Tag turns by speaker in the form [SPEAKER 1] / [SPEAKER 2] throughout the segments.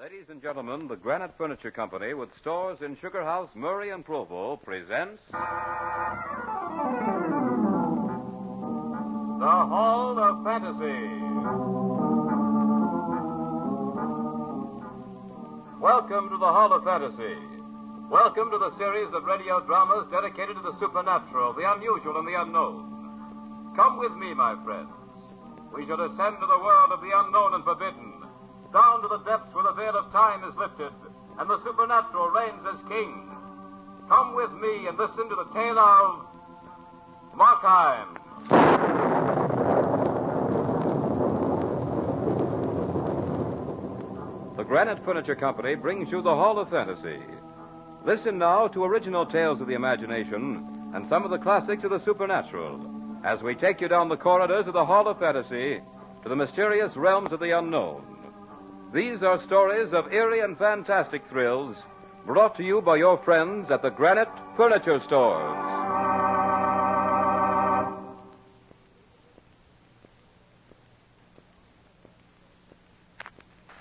[SPEAKER 1] Ladies and gentlemen, the Granite Furniture Company, with stores in Sugar House, Murray, and Provo, presents... The Hall of Fantasy. Welcome to the Hall of Fantasy. Welcome to the series of radio dramas dedicated to the supernatural, the unusual, and the unknown. Come with me, my friends. We shall descend to the world of the unknown and forbidden, down to the depths where the veil of time is lifted and the supernatural reigns as king. Come with me and listen to the tale of Markheim. The Granite Furniture Company brings you the Hall of Fantasy. Listen now to original tales of the imagination and some of the classics of the supernatural as we take you down the corridors of the Hall of Fantasy to the mysterious realms of the unknown. These are stories of eerie and fantastic thrills brought to you by your friends at the Granite Furniture Stores.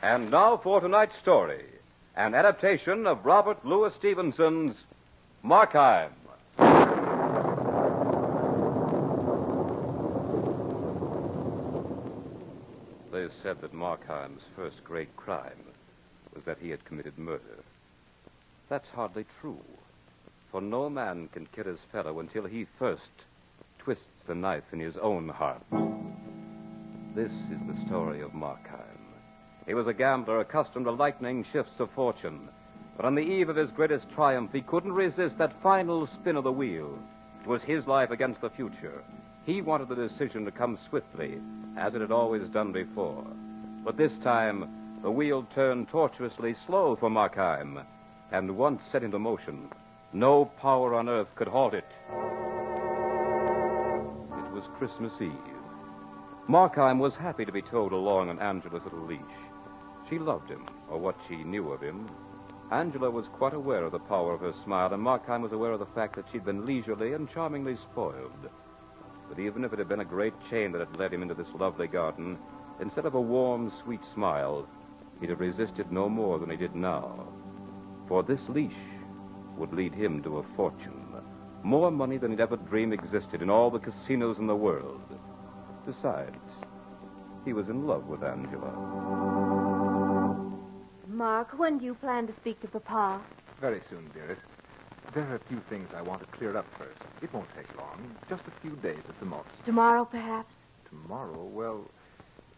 [SPEAKER 1] And now for tonight's story, an adaptation of Robert Louis Stevenson's Markheim. They said that Markheim's first great crime was that he had committed murder. That's hardly true, for no man can kill his fellow until he first twists the knife in his own heart. This is the story of Markheim. He was a gambler accustomed to lightning shifts of fortune, but on the eve of his greatest triumph, he couldn't resist that final spin of the wheel. It was his life against the future. He wanted the decision to come swiftly, as it had always done before. But this time, the wheel turned tortuously slow for Markheim, and once set into motion, no power on earth could halt it. It was Christmas Eve. Markheim was happy to be towed along on Angela's little leash. She loved him, or what she knew of him. Angela was quite aware of the power of her smile, and Markheim was aware of the fact that she'd been leisurely and charmingly spoiled. But even if it had been a great chain that had led him into this lovely garden, instead of a warm, sweet smile, he'd have resisted no more than he did now. For this leash would lead him to a fortune, more money than he'd ever dreamed existed in all the casinos in the world. Besides, he was in love with Angela.
[SPEAKER 2] Mark, when do you plan to speak to Papa?
[SPEAKER 3] Very soon, dearest. There are a few things I want to clear up first. It won't take long. Just a few days at the most.
[SPEAKER 2] Tomorrow, perhaps?
[SPEAKER 3] Tomorrow? Well,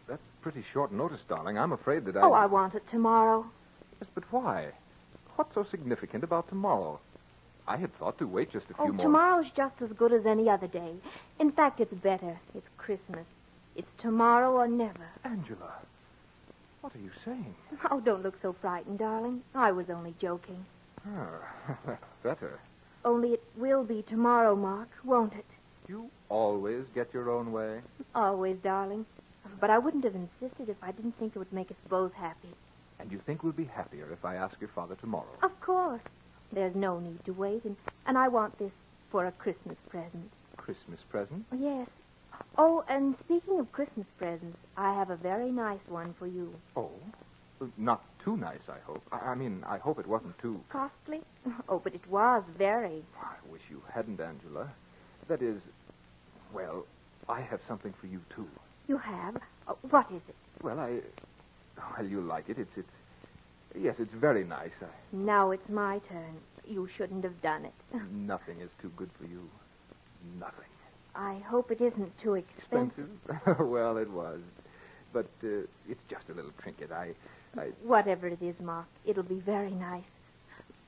[SPEAKER 3] that's pretty short notice, darling. I'm afraid that
[SPEAKER 2] Oh, I want it tomorrow.
[SPEAKER 3] Yes, but why? What's so significant about tomorrow? I had thought to wait just a few more...
[SPEAKER 2] Tomorrow's just as good as any other day. In fact, it's better. It's Christmas. It's tomorrow or never.
[SPEAKER 3] Angela, what are you saying?
[SPEAKER 2] Oh, don't look so frightened, darling. I was only joking.
[SPEAKER 3] Oh, that's better.
[SPEAKER 2] Only it will be tomorrow, Mark, won't it?
[SPEAKER 3] You always get your own way.
[SPEAKER 2] Always, darling. But I wouldn't have insisted if I didn't think it would make us both happy.
[SPEAKER 3] And you think we'll be happier if I ask your father tomorrow?
[SPEAKER 2] Of course. There's no need to wait, and I want this for a Christmas present.
[SPEAKER 3] Christmas present?
[SPEAKER 2] Yes. Oh, and speaking of Christmas presents, I have a very nice one for you.
[SPEAKER 3] Oh? Not too nice, I hope. I hope it wasn't too...
[SPEAKER 2] Costly? Oh, but it was very.
[SPEAKER 3] I wish you hadn't, Angela. That is, well, I have something for you, too.
[SPEAKER 2] You have? What is it?
[SPEAKER 3] Well, you like it. Yes, it's very nice.
[SPEAKER 2] Now it's my turn. You shouldn't have done it.
[SPEAKER 3] Nothing is too good for you. Nothing.
[SPEAKER 2] I hope it isn't too expensive.
[SPEAKER 3] Well, it was. But it's just a little trinket.
[SPEAKER 2] Whatever it is, Mark, it'll be very nice.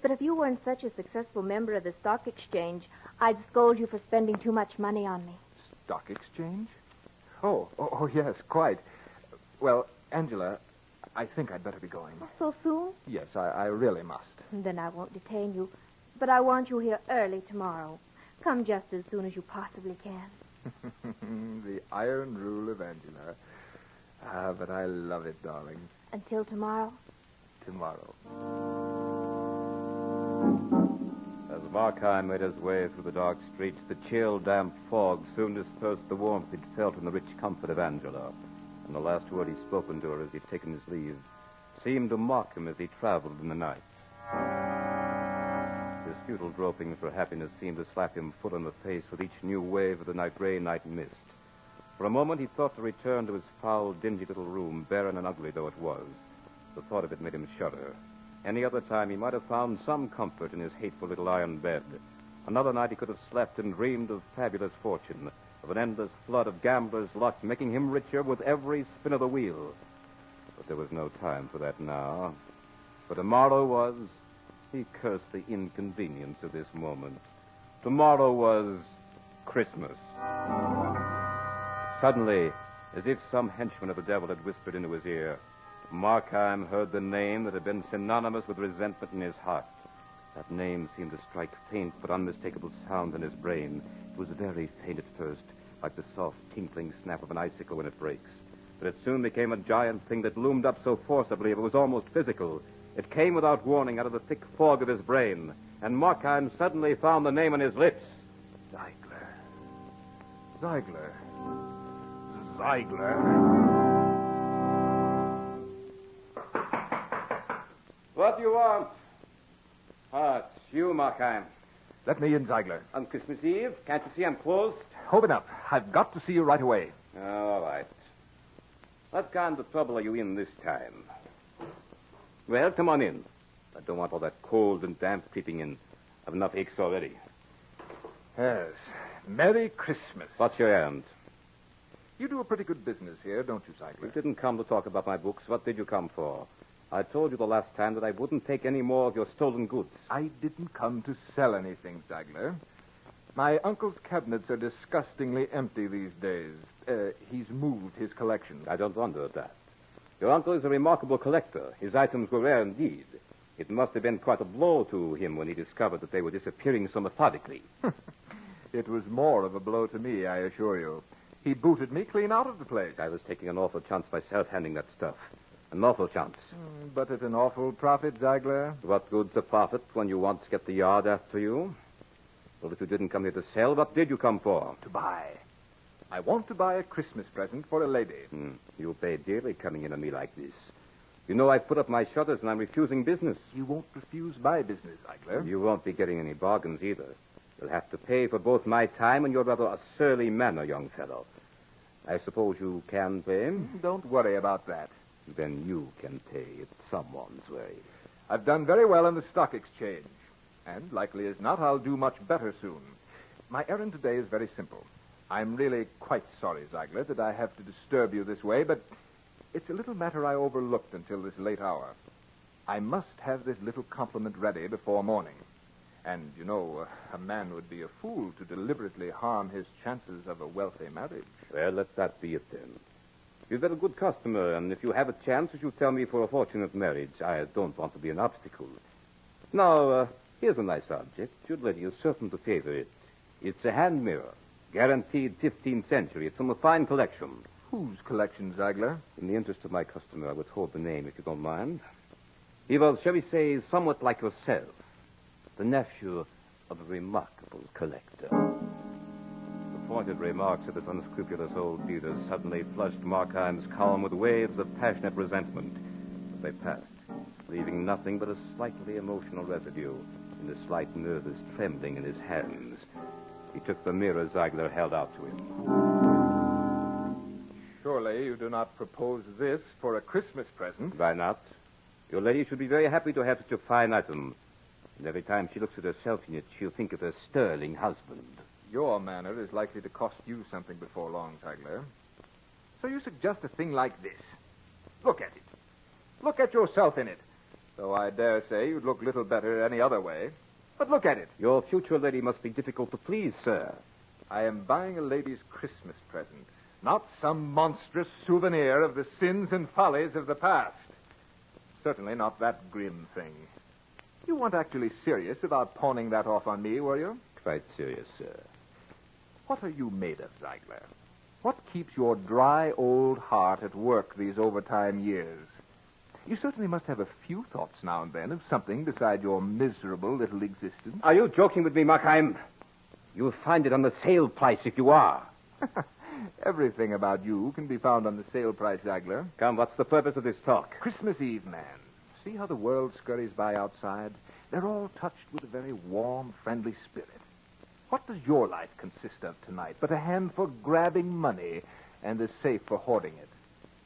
[SPEAKER 2] But if you weren't such a successful member of the stock exchange, I'd scold you for spending too much money on me.
[SPEAKER 3] Stock exchange? Oh, yes, quite. Well, Angela, I think I'd better be going.
[SPEAKER 2] So soon?
[SPEAKER 3] Yes, I really must.
[SPEAKER 2] Then I won't detain you. But I want you here early tomorrow. Come just as soon as you possibly can.
[SPEAKER 3] The iron rule of Angela. But I love it, darling.
[SPEAKER 2] Until tomorrow?
[SPEAKER 3] Tomorrow.
[SPEAKER 1] As Markheim made his way through the dark streets, the chill, damp fog soon dispersed the warmth he'd felt in the rich comfort of Angela. And the last word he'd spoken to her as he'd taken his leave seemed to mock him as he traveled in the night. His futile groping for happiness seemed to slap him full in the face with each new wave of the gray night mist. For a moment, he thought to return to his foul, dingy little room, barren and ugly though it was. The thought of it made him shudder. Any other time, he might have found some comfort in his hateful little iron bed. Another night, he could have slept and dreamed of fabulous fortune, of an endless flood of gambler's luck, making him richer with every spin of the wheel. But there was no time for that now. For tomorrow was... He cursed the inconvenience of this moment. Tomorrow was Christmas. Suddenly, as if some henchman of the devil had whispered into his ear, Markheim heard the name that had been synonymous with resentment in his heart. That name seemed to strike faint but unmistakable sound in his brain. It was very faint at first, like the soft, tinkling snap of an icicle when it breaks. But it soon became a giant thing that loomed up so forcibly it was almost physical. It came without warning out of the thick fog of his brain, and Markheim suddenly found the name on his lips.
[SPEAKER 3] Ziegler.
[SPEAKER 1] What do you want? It's you, Markheim.
[SPEAKER 3] Let me in, Ziegler.
[SPEAKER 1] On Christmas Eve? Can't you see I'm closed?
[SPEAKER 3] Open up. I've got to see you right away.
[SPEAKER 1] All right. What kind of trouble are you in this time? Well, come on in. I don't want all that cold and damp creeping in. I've enough aches already.
[SPEAKER 3] Yes. Merry Christmas.
[SPEAKER 1] What's your errand?
[SPEAKER 3] You do a pretty good business here, don't you, Ziegler?
[SPEAKER 1] You didn't come to talk about my books. What did you come for? I told you the last time that I wouldn't take any more of your stolen goods.
[SPEAKER 3] I didn't come to sell anything, Ziegler. My uncle's cabinets are disgustingly empty these days. He's moved his collection.
[SPEAKER 1] I don't wonder at that. Your uncle is a remarkable collector. His items were rare indeed. It must have been quite a blow to him when he discovered that they were disappearing so methodically.
[SPEAKER 3] It was more of a blow to me, I assure you. He booted me clean out of the place.
[SPEAKER 1] I was taking an awful chance myself handing that stuff. An awful chance.
[SPEAKER 3] But at an awful profit, Ziegler.
[SPEAKER 1] What good's a profit when you once get the yard after you? Well, if you didn't come here to sell, what did you come for?
[SPEAKER 3] To buy. I want to buy a Christmas present for a lady.
[SPEAKER 1] You'll pay dearly coming in on me like this. You know I've put up my shutters and I'm refusing business.
[SPEAKER 3] You won't refuse my business, Ziegler.
[SPEAKER 1] You won't be getting any bargains either. You'll have to pay for both my time and your rather a surly manner, young fellow. I suppose you can pay?
[SPEAKER 3] Don't worry about that.
[SPEAKER 1] Then you can pay it someone's way.
[SPEAKER 3] I've done very well in the stock exchange. And, likely as not, I'll do much better soon. My errand today is very simple. I'm really quite sorry, Ziegler, that I have to disturb you this way, but it's a little matter I overlooked until this late hour. I must have this little compliment ready before morning. And, you know, a man would be a fool to deliberately harm his chances of a wealthy marriage.
[SPEAKER 1] Well, let that be it then. You're a very good customer, and if you have a chance, you should tell me for a fortunate marriage. I don't want to be an obstacle. Now, here's a nice object. Your lady is certain to favor it. It's a hand mirror, guaranteed 15th century. It's from a fine collection.
[SPEAKER 3] Whose collection, Ziegler?
[SPEAKER 1] In the interest of my customer, I withhold the name, if you don't mind. He was, shall we say, somewhat like yourself, the nephew of a remarkable collector. The pointed remarks of this unscrupulous old dealer suddenly flushed Markheim's calm with waves of passionate resentment. But they passed, leaving nothing but a slightly emotional residue and a slight nervous trembling in his hands. He took the mirror Ziegler held out to him.
[SPEAKER 3] Surely you do not propose this for a Christmas present.
[SPEAKER 1] Why not? Your lady should be very happy to have such a fine item. And every time she looks at herself in it, she'll think of her sterling husband.
[SPEAKER 3] Your manner is likely to cost you something before long, Ziegler. So you suggest a thing like this. Look at it. Look at yourself in it. Though I dare say you'd look little better any other way. But look at it.
[SPEAKER 1] Your future lady must be difficult to please, sir.
[SPEAKER 3] I am buying a lady's Christmas present, not some monstrous souvenir of the sins and follies of the past. Certainly not that grim thing. You weren't actually serious about pawning that off on me, were you?
[SPEAKER 1] Quite serious, sir.
[SPEAKER 3] What are you made of, Ziegler? What keeps your dry old heart at work these overtime years? You certainly must have a few thoughts now and then of something beside your miserable little existence.
[SPEAKER 1] Are you joking with me, Markheim? You'll find it on the sale price if you are.
[SPEAKER 3] Everything about you can be found on the sale price, Ziegler.
[SPEAKER 1] Come, what's the purpose of this talk?
[SPEAKER 3] Christmas Eve, man. See how the world scurries by outside? They're all touched with a very warm, friendly spirit. What does your life consist of tonight but a hand for grabbing money and a safe for hoarding it?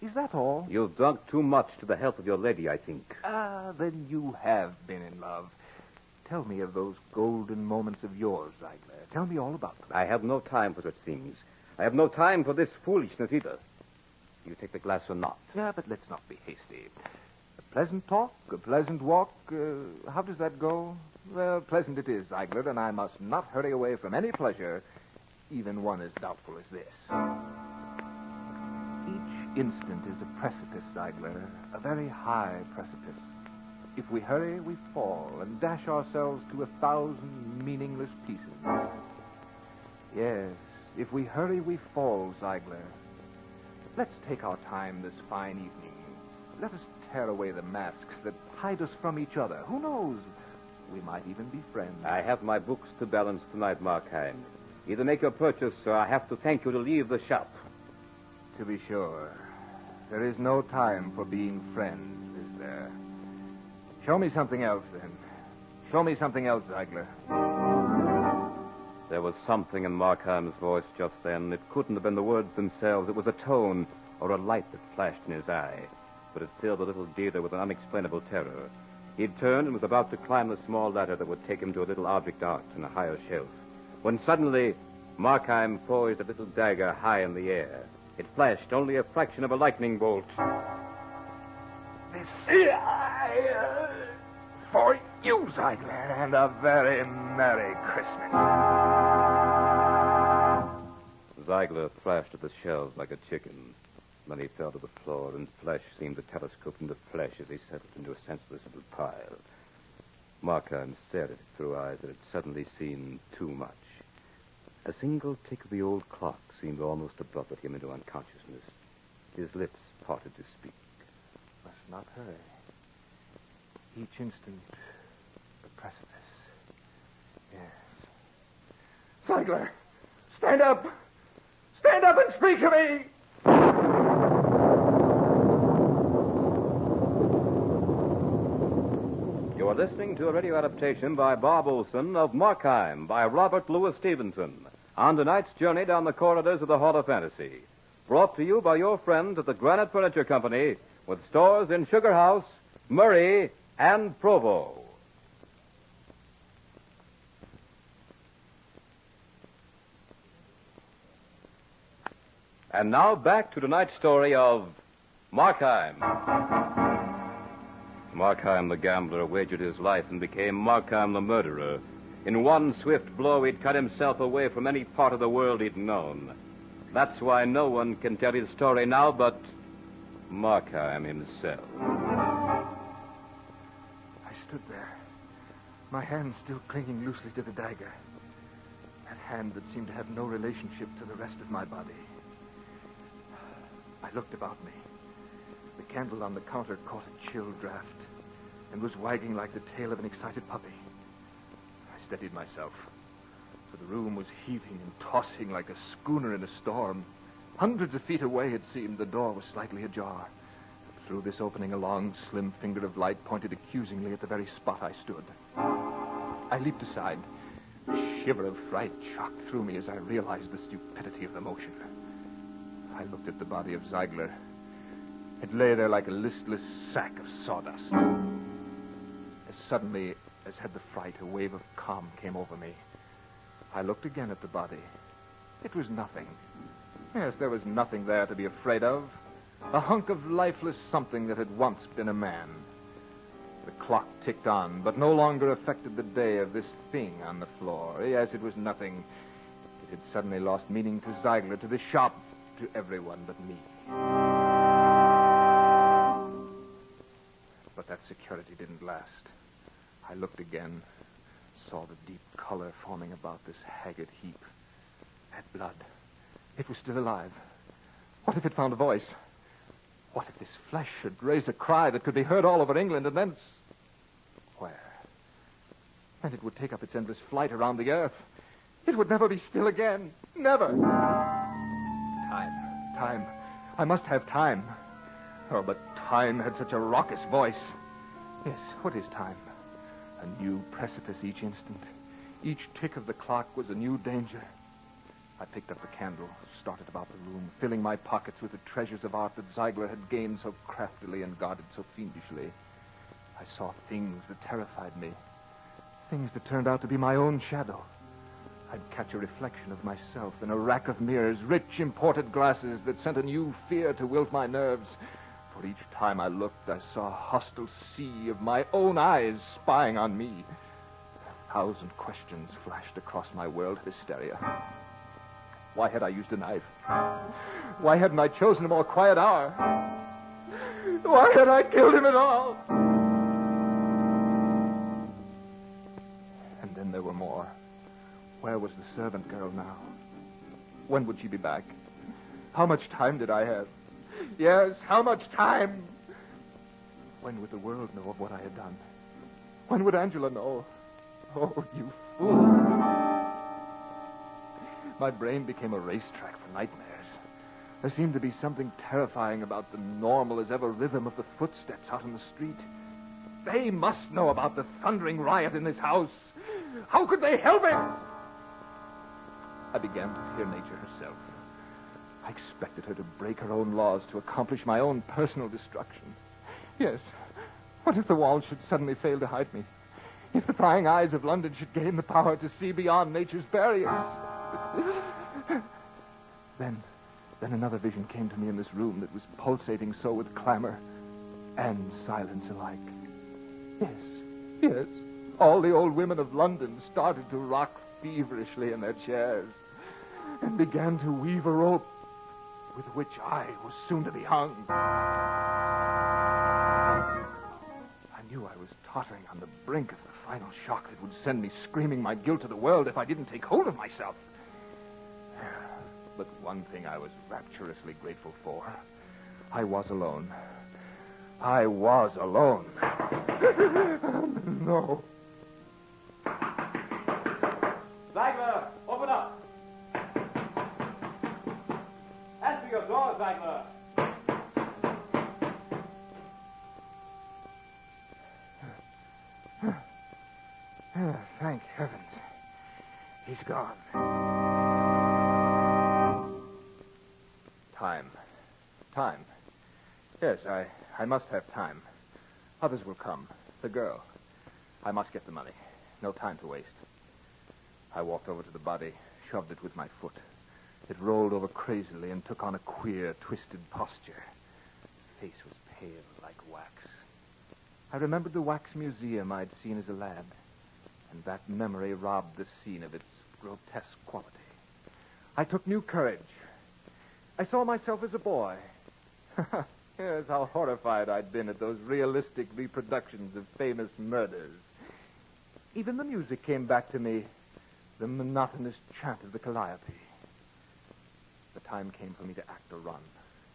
[SPEAKER 3] Is that all?
[SPEAKER 1] You've drunk too much to the health of your lady, I think.
[SPEAKER 3] Ah, then you have been in love. Tell me of those golden moments of yours, Ziegler. Tell me all about them.
[SPEAKER 1] I have no time for such things. I have no time for this foolishness either. You take the glass or not?
[SPEAKER 3] Yeah, but let's not be hasty. A pleasant talk, a pleasant walk. How does that go? Well, pleasant it is, Ziegler, and I must not hurry away from any pleasure, even one as doubtful as this. Each instant is a precipice, Ziegler, a very high precipice. If we hurry, we fall and dash ourselves to 1,000 meaningless pieces. Yes, if we hurry, we fall, Ziegler. Let's take our time this fine evening. Let us tear away the masks that hide us from each other. Who knows? We might even be friends.
[SPEAKER 1] I have my books to balance tonight, Markheim. Either make your purchase, or I have to thank you to leave the shop.
[SPEAKER 3] To be sure. There is no time for being friends, is there? Show me something else, then. Show me something else, Ziegler.
[SPEAKER 1] There was something in Markheim's voice just then. It couldn't have been the words themselves. It was a tone or a light that flashed in his eye. But it filled the little dealer with an unexplainable terror. He'd turned and was about to climb the small ladder that would take him to a little object arched in a higher shelf, when suddenly Markheim poised a little dagger high in the air. It flashed only a fraction of a lightning bolt.
[SPEAKER 3] This is for you, Ziegler, and a very Merry Christmas.
[SPEAKER 1] Ziegler thrashed at the shelves like a chicken. Then he fell to the floor, and flesh seemed to telescope into flesh as he settled into a senseless little pile. Markheim stared at it through eyes that had suddenly seen too much. A single tick of the old clock seemed almost to buffet him into unconsciousness. His lips parted to speak.
[SPEAKER 3] Must not hurry. Each instant, a precipice. Yes. Ziegler, stand up! Stand up and speak to me!
[SPEAKER 1] You are listening to a radio adaptation by Bob Olson of Markheim by Robert Louis Stevenson on tonight's journey down the corridors of the Hall of Fantasy. Brought to you by your friends at the Granite Furniture Company with stores in Sugar House, Murray, and Provo. And now back to tonight's story of Markheim. Markheim the gambler wagered his life and became Markheim the murderer. In one swift blow, he'd cut himself away from any part of the world he'd known. That's why no one can tell his story now but Markheim himself.
[SPEAKER 3] I stood there, my hand still clinging loosely to the dagger. That hand that seemed to have no relationship to the rest of my body. I looked about me. The candle on the counter caught a chill draft and was wagging like the tail of an excited puppy. I steadied myself, for the room was heaving and tossing like a schooner in a storm. Hundreds of feet away, it seemed, the door was slightly ajar. Through this opening, a long, slim finger of light pointed accusingly at the very spot I stood. I leaped aside. A shiver of fright shot through me as I realized the stupidity of the motion. I looked at the body of Ziegler. It lay there like a listless sack of sawdust. As suddenly as had the fright, a wave of calm came over me. I looked again at the body. It was nothing. Yes, there was nothing there to be afraid of. A hunk of lifeless something that had once been a man. The clock ticked on, but no longer affected the day of this thing on the floor. Yes, it was nothing. It had suddenly lost meaning to Ziegler, to the shop, to everyone but me. But that security didn't last. I looked again, saw the deep color forming about this haggard heap. That blood. It was still alive. What if it found a voice? What if this flesh should raise a cry that could be heard all over England and thence... Where? And it would take up its endless flight around the earth. It would never be still again. Never. Time. I must have time. Oh, but time had such a raucous voice. Yes, what is time? A new precipice each instant. Each tick of the clock was a new danger. I picked up the candle, started about the room, filling my pockets with the treasures of art that Ziegler had gained so craftily and guarded so fiendishly. I saw things that terrified me, things that turned out to be my own shadow. I'd catch a reflection of myself in a rack of mirrors, rich imported glasses that sent a new fear to wilt my nerves. For each time I looked, I saw a hostile sea of my own eyes spying on me. 1,000 questions flashed across my world of hysteria. Why had I used a knife? Why hadn't I chosen a more quiet hour? Why had I killed him at all? And then there were more. Where was the servant girl now? When would she be back? How much time did I have? Yes, how much time? When would the world know of what I had done? When would Angela know? Oh, you fool. My brain became a racetrack for nightmares. There seemed to be something terrifying about the normal as ever rhythm of the footsteps out in the street. They must know about the thundering riot in this house. How could they help it? I began to fear nature herself. I expected her to break her own laws to accomplish my own personal destruction. Yes. What if the walls should suddenly fail to hide me? If the prying eyes of London should gain the power to see beyond nature's barriers? Then another vision came to me in this room that was pulsating so with clamor and silence alike. Yes. All the old women of London started to rock feverishly in their chairs and began to weave a rope with which I was soon to be hung. I knew I was tottering on the brink of the final shock that would send me screaming my guilt to the world if I didn't take hold of myself. But one thing I was rapturously grateful for. I was alone. I was alone. No.
[SPEAKER 1] Ziegler, open up. Answer your door, Ziegler.
[SPEAKER 3] Thank heavens. He's gone. Time. Yes, I must have time. Others will come. The girl. I must get the money. No time to waste. I walked over to the body, shoved it with my foot. It rolled over crazily and took on a queer, twisted posture. The face was pale like wax. I remembered the wax museum I'd seen as a lad, and that memory robbed the scene of its grotesque quality. I took new courage. I saw myself as a boy. Yes, how horrified I'd been at those realistic reproductions of famous murders. Even the music came back to me, the monotonous chant of the calliope. The time came for me to act or run,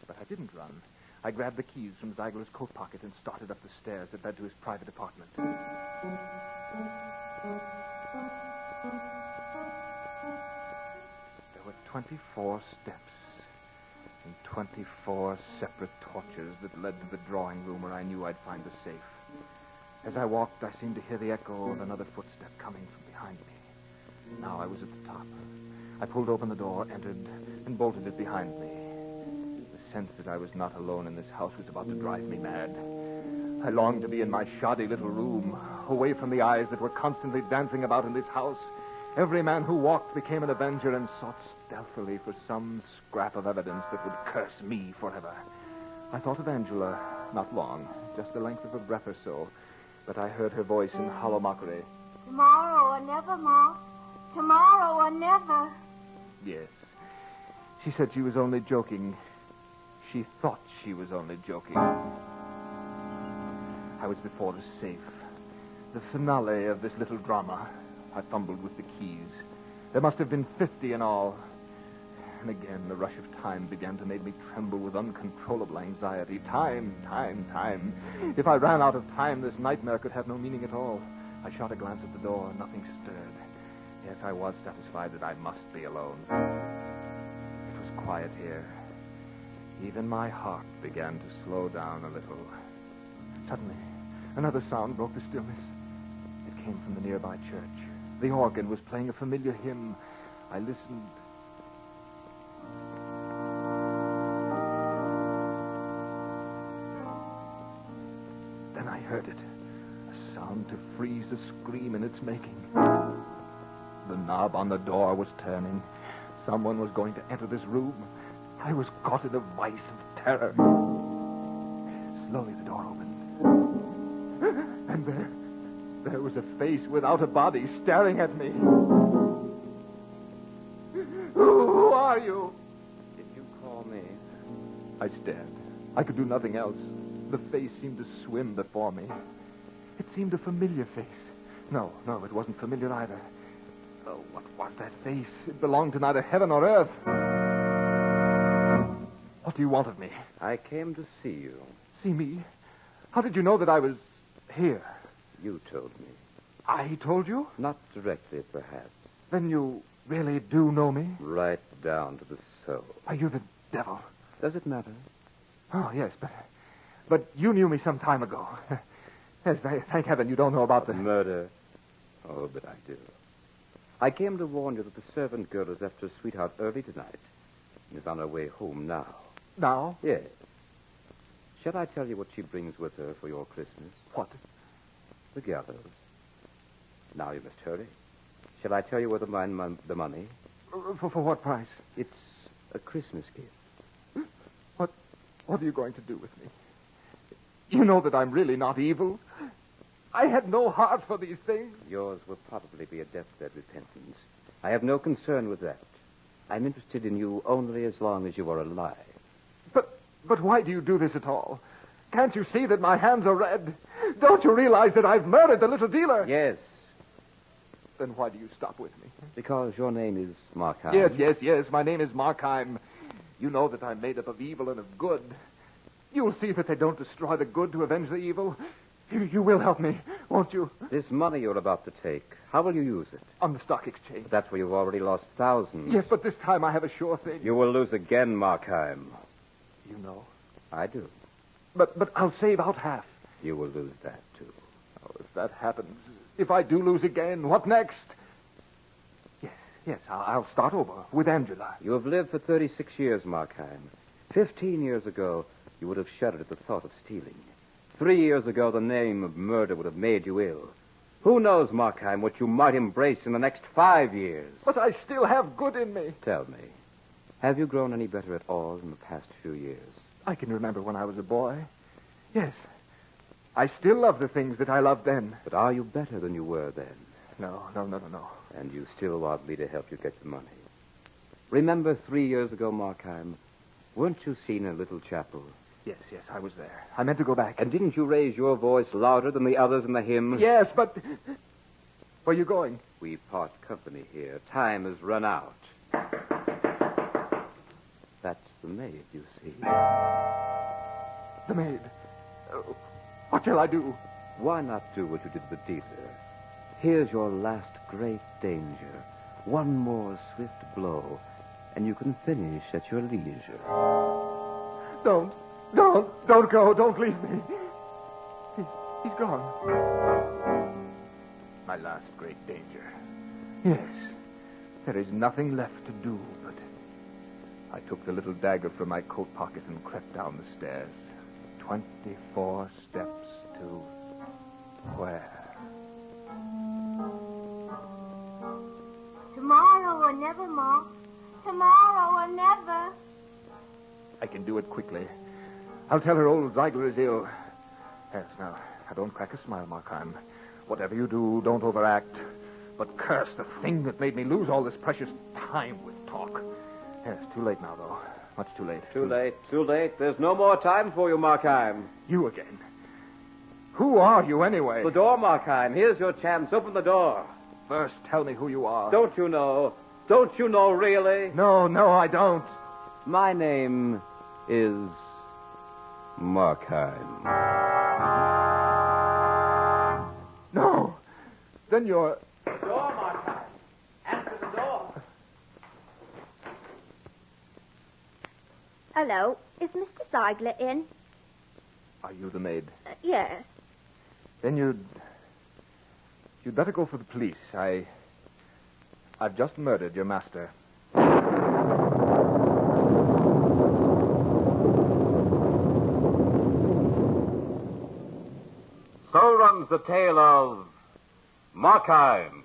[SPEAKER 3] but I didn't run. I grabbed the keys from Ziegler's coat pocket and started up the stairs that led to his private apartment. There were 24 steps and 24 separate torches that led to the drawing room where I knew I'd find the safe. As I walked, I seemed to hear the echo of another footstep coming from behind me. Now I was at the top. I pulled open the door, entered, and bolted it behind me. The sense that I was not alone in this house was about to drive me mad. I longed to be in my shoddy little room, away from the eyes that were constantly dancing about in this house. Every man who walked became an avenger and sought stealthily for some scrap of evidence that would curse me forever. I thought of Angela, not long, just the length of a breath or so, but I heard her voice in hollow mockery.
[SPEAKER 2] Tomorrow or never, Ma. Tomorrow or never.
[SPEAKER 3] Yes. She said she was only joking. She thought she was only joking. I was before the safe. The finale of this little drama. I fumbled with the keys. There must have been 50 in all. And again, the rush of time began to make me tremble with uncontrollable anxiety. Time. If I ran out of time, this nightmare could have no meaning at all. I shot a glance at the door. Nothing stirred. Yes, I was satisfied that I must be alone. It was quiet here. Even my heart began to slow down a little. Another sound broke the stillness. It came from the nearby church. The organ was playing a familiar hymn. I listened. Then I heard it. A sound to freeze a scream in its making. The knob on the door was turning. Someone was going to enter this room. I was caught in a vice of terror. Slowly the door opened. And there was a face without a body staring at me. Who are you?
[SPEAKER 1] Did you call me?
[SPEAKER 3] I stared. I could do nothing else. The face seemed to swim before me. It seemed a familiar face. No, it wasn't familiar either. Oh, what was that face? It belonged to neither heaven nor earth. What do you want of me?
[SPEAKER 1] I came to see you.
[SPEAKER 3] See me? How did you know that I was here?
[SPEAKER 1] You told me.
[SPEAKER 3] I told you?
[SPEAKER 1] Not directly, perhaps.
[SPEAKER 3] Then you really do know me?
[SPEAKER 1] Right down to the soul.
[SPEAKER 3] Are you the devil?
[SPEAKER 1] Does it matter?
[SPEAKER 3] Oh, yes, but you knew me some time ago. Yes, thank heaven you don't know about the...
[SPEAKER 1] Murder? Oh, but I do. I came to warn you that the servant girl has left her sweetheart early tonight and is on her way home now.
[SPEAKER 3] Now?
[SPEAKER 1] Yes. Shall I tell you what she brings with her for your Christmas?
[SPEAKER 3] What?
[SPEAKER 1] The gallows. Now you must hurry. Shall I tell you where to find the money?
[SPEAKER 3] For what price?
[SPEAKER 1] It's a Christmas gift.
[SPEAKER 3] What are you going to do with me? You know that I'm really not evil. I had no heart for these things.
[SPEAKER 1] Yours will probably be a deathbed repentance. I have no concern with that. I'm interested in you only as long as you are alive.
[SPEAKER 3] But why do you do this at all? Can't you see that my hands are red? Don't you realize that I've murdered the little dealer?
[SPEAKER 1] Yes.
[SPEAKER 3] Then why do you stop with me?
[SPEAKER 1] Because your name is Markheim.
[SPEAKER 3] Yes. My name is Markheim. You know that I'm made up of evil and of good. You'll see that they don't destroy the good to avenge the evil. You will help me, won't you?
[SPEAKER 1] This money you're about to take, how will you use it?
[SPEAKER 3] On the stock exchange.
[SPEAKER 1] That's where you've already lost thousands.
[SPEAKER 3] Yes, but this time I have a sure thing.
[SPEAKER 1] You will lose again, Markheim.
[SPEAKER 3] You know.
[SPEAKER 1] I do.
[SPEAKER 3] But I'll save out half.
[SPEAKER 1] You will lose that, too.
[SPEAKER 3] Oh, if that happens, if I do lose again, what next? Yes, I'll start over with Angela.
[SPEAKER 1] You have lived for 36 years, Markheim. 15 years ago, you would have shuddered at the thought of stealing. 3 years ago, the name of murder would have made you ill. Who knows, Markheim, what you might embrace in the next 5 years?
[SPEAKER 3] But I still have good in me.
[SPEAKER 1] Tell me, have you grown any better at all in the past few years?
[SPEAKER 3] I can remember when I was a boy. Yes. I still love the things that I loved then.
[SPEAKER 1] But are you better than you were then?
[SPEAKER 3] No.
[SPEAKER 1] And you still want me to help you get the money? Remember 3 years ago, Markheim, weren't you seen in a little chapel?
[SPEAKER 3] Yes, I was there. I meant to go back.
[SPEAKER 1] And didn't you raise your voice louder than the others in the hymn?
[SPEAKER 3] Yes, but... Where are you going?
[SPEAKER 1] We part company here. Time has run out. That's the maid, you see.
[SPEAKER 3] The maid. What shall I do?
[SPEAKER 1] Why not do what you did with the dealer? Here's your last great danger. One more swift blow, and you can finish at your leisure.
[SPEAKER 3] Don't go. Don't leave me. He's gone. My last great danger. Yes. There is nothing left to do but... I took the little dagger from my coat pocket and crept down the stairs. 24 steps to... where?
[SPEAKER 2] Tomorrow or never, Ma. Tomorrow or never.
[SPEAKER 3] I can do it quickly. I'll tell her old Ziegler is ill. Yes, now don't crack a smile, Markheim. Whatever you do, don't overact. But curse the thing that made me lose all this precious time with talk. Yes, too late now, though. Much too late.
[SPEAKER 1] Too late. There's no more time for you, Markheim.
[SPEAKER 3] You again. Who are you, anyway?
[SPEAKER 1] The door, Markheim. Here's your chance. Open the door.
[SPEAKER 3] First, tell me who you are.
[SPEAKER 1] Don't you know? Don't you know, really?
[SPEAKER 3] No, I don't.
[SPEAKER 1] My name is Markheim.
[SPEAKER 3] No. Then you're...
[SPEAKER 1] Door, Markheim. Answer the door.
[SPEAKER 2] Hello. Is Mr. Ziegler in?
[SPEAKER 3] Are you the maid?
[SPEAKER 2] Yes.
[SPEAKER 3] Then you'd better go for the police. I've just murdered your master.
[SPEAKER 1] So runs the tale of Markheim.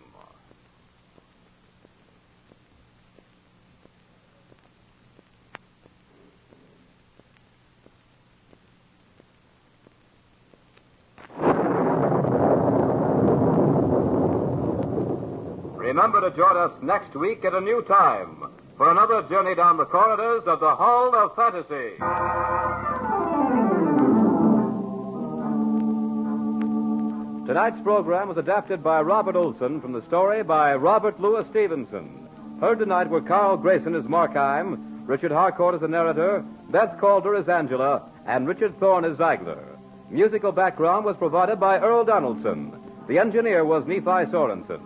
[SPEAKER 1] Remember to join us next week at a new time for another journey down the corridors of the Hall of Fantasy. Tonight's program was adapted by Robert Olson from the story by Robert Louis Stevenson. Heard tonight were Carl Greyson as Markheim, Richard Harcourt as the narrator, Beth Calder as Angela, and Richard Thorne as Ziegler. Musical background was provided by Earl Donaldson. The engineer was Nephi Sorensen.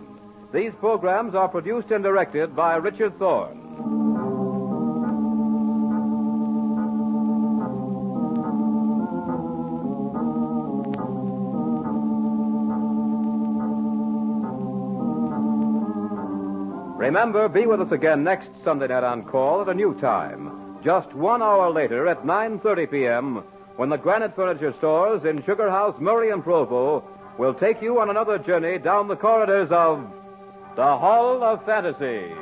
[SPEAKER 1] These programs are produced and directed by Richard Thorne. Remember, be with us again next Sunday night on Kall at a new time, just 1 hour later at 9:30 p.m., when the Granite Furniture Stores in Sugar House, Murray and Provo will take you on another journey down the corridors of the Hall of Fantasy.